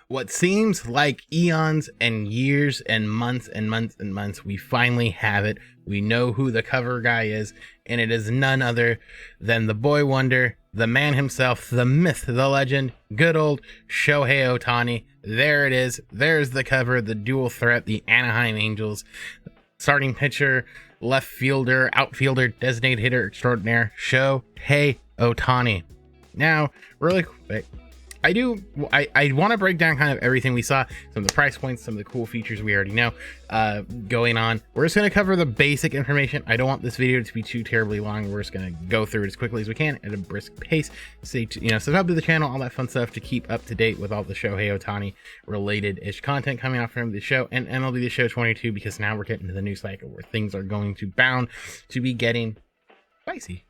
what seems like eons and years and months and months and months, we finally have it. We know who the cover guy is, and it is none other than the boy wonder, the man himself, the myth, the legend, good old Shohei Ohtani. There it is. There's the cover, the dual threat, the Anaheim Angels, starting pitcher, left fielder, outfielder, designated hitter extraordinaire, Shohei Ohtani. Now, really quick, I want to break down kind of everything we saw, some of the price points, some of the cool features we already know going on. We're just going to cover the basic information. I don't want this video to be too terribly long. We're just going to go through it as quickly as we can at a brisk pace. Subscribe to the channel, all that fun stuff to keep up to date with all the Shohei Ohtani related-ish content coming out from the show and MLB The Show 22, because now we're getting to the new cycle where things are going to bound to be getting spicy.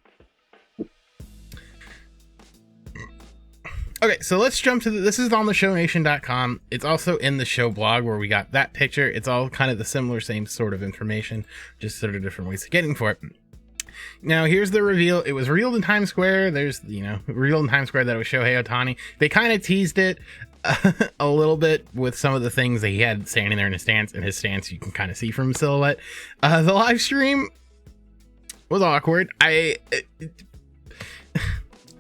Okay, so let's jump to this is on the ShowNation.com. It's also in the show blog where we got that picture. It's all kind of the same sort of information, just sort of different ways of getting for it. Now, here's the reveal. It was revealed in Times Square. There's, revealed in Times Square that it was Shohei Ohtani. They kind of teased it a little bit with some of the things that he had standing there in his stance. And his stance, you can kind of see from silhouette. The live stream was awkward.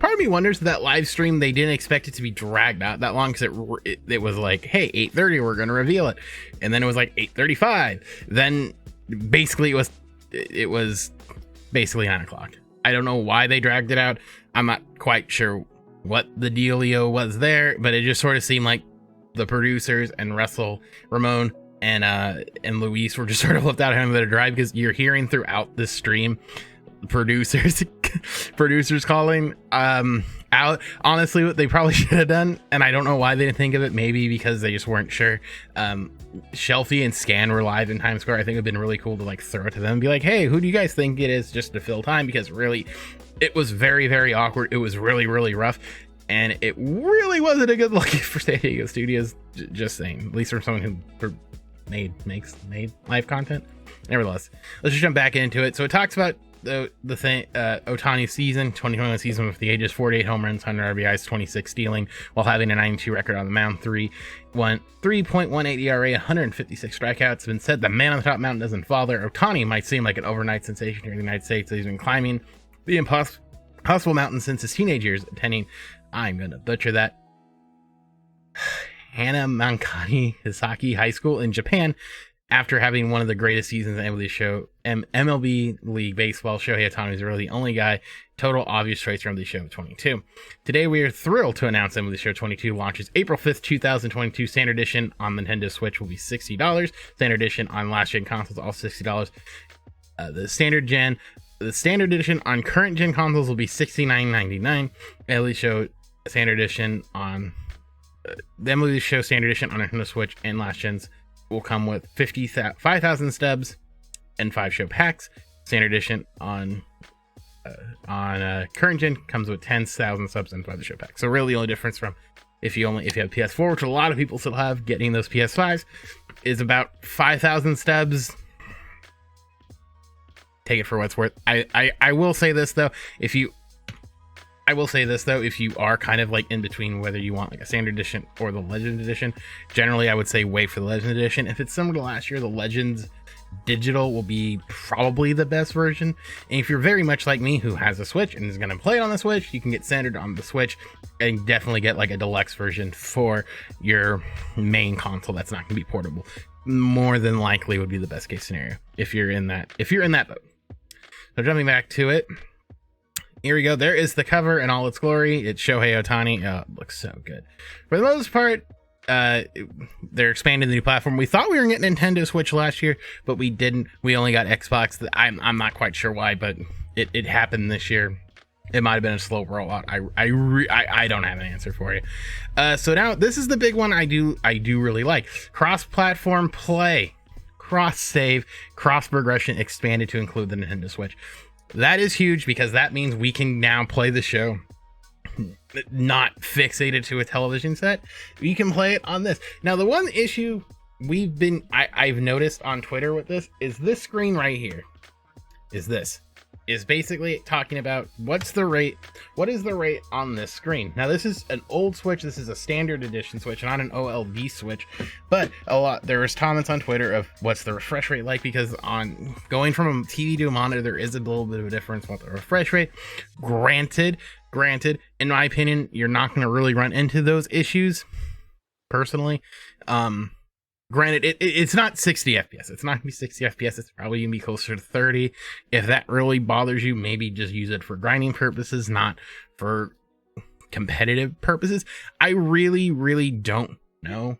Part of me wonders that live stream, they didn't expect it to be dragged out that long, because it was like, hey, 8:30, we're going to reveal it. And then it was like 8:35. Then basically it was basically 9 o'clock. I don't know why they dragged it out. I'm not quite sure what the dealio was there, but it just sort of seemed like the producers and Russell, Ramon, and Luis were just sort of left out of the drive, because you're hearing throughout this stream producers calling out. Honestly, what they probably should have done, and I don't know why they didn't think of it, maybe because they just weren't sure. Shelfie and Scan were live in Times Square. I think it would have been really cool to like throw it to them and be like, hey, who do you guys think it is, just to fill time, because really it was very, very awkward. It was really, really rough, and it really wasn't a good look for San Diego Studios. Just saying, at least from someone who made live content. Nevertheless, let's just jump back into it. So it talks about the thing, Ohtani's season, 2021 season, with the ages 48 home runs, 100 RBIs, 26 stealing, while having a 92 record on the mound, 3.18 ERA, 156 strikeouts. It's been said the man on the top mountain doesn't fall there. Ohtani might seem like an overnight sensation here in the United States. He's been climbing the impossible mountain since his teenage years, attending, I'm gonna butcher that, Hanamankani Hisaki High School in Japan. After having one of the greatest seasons in MLB League Baseball, Shohei Ohtani is really the only guy. Total obvious choice from the Show 22. Today, we are thrilled to announce MLB Show 22 launches April 5th, 2022. Standard edition on the Nintendo Switch will be $60. Standard edition on last-gen consoles, all $60. The standard edition on current-gen consoles will be $69.99. MLB Show Standard edition on the MLB Show Standard edition on Nintendo Switch and last gens will come with 5,000 stubs and 5 show packs. Standard edition on current gen comes with 10,000 subs and 5 show packs. So really, the only difference from if you have PS4, which a lot of people still have, getting those PS5s, is about 5,000 stubs. Take it for what it's worth. I will say this though, if you are kind of like in between whether you want like a standard edition or the Legend edition, generally I would say wait for the Legend edition. If it's similar to last year, the Legends digital will be probably the best version. And if you're very much like me, who has a Switch and is going to play it on the Switch, you can get standard on the Switch and definitely get like a deluxe version for your main console that's not going to be portable. More than likely would be the best case scenario if you're in that boat. So jumping back to it, here we go. There is the cover in all its glory. It's Shohei Ohtani. Oh, it looks so good. For the most part, they're expanding the new platform. We thought we were getting Nintendo Switch last year, but we didn't. We only got Xbox. I'm not quite sure why, but it happened this year. It might have been a slow rollout. I don't have an answer for you. So now this is the big one I do really like. Cross-platform play, cross-save, cross-progression expanded to include the Nintendo Switch. That is huge, because that means we can now play the show not fixated to a television set. You can play it on this. Now, the one issue I've noticed on Twitter with this is this screen right here. Is this. is basically talking about what is the rate on this screen. Now this is an old Switch, this is a standard edition Switch, not an OLV Switch, but there was comments on Twitter of what's the refresh rate like, because on going from a TV to a monitor there is a little bit of a difference with the refresh rate. Granted, in my opinion, you're not going to really run into those issues personally. Granted, it's not 60 FPS. It's not going to be 60 FPS. It's probably going to be closer to 30. If that really bothers you, maybe just use it for grinding purposes, not for competitive purposes. I really, really don't know.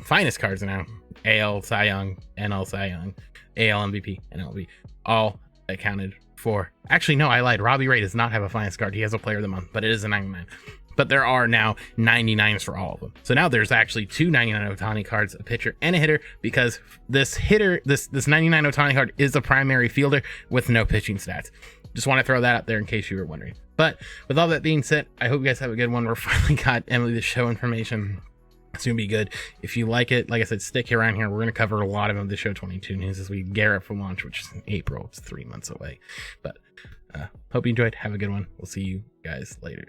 Finest cards now: AL Cy Young, NL Cy Young, AL MVP, and MLB, all accounted for. Actually, no, I lied. Robbie Ray does not have a finest card. He has a player of the month, but it is a 99. But there are now 99s for all of them. So now there's actually 2 99 Otani cards, a pitcher and a hitter, because this 99 Otani card is a primary fielder with no pitching stats. Just want to throw that out there in case you were wondering. But with all that being said, I hope you guys have a good one. We're finally got Emily the Show information. It's gonna be good. If you like it, like I said, stick around here. We're gonna cover a lot of the Show 22 news as we gear up for launch, which is in April. It's 3 months away. But hope you enjoyed. Have a good one. We'll see you guys later.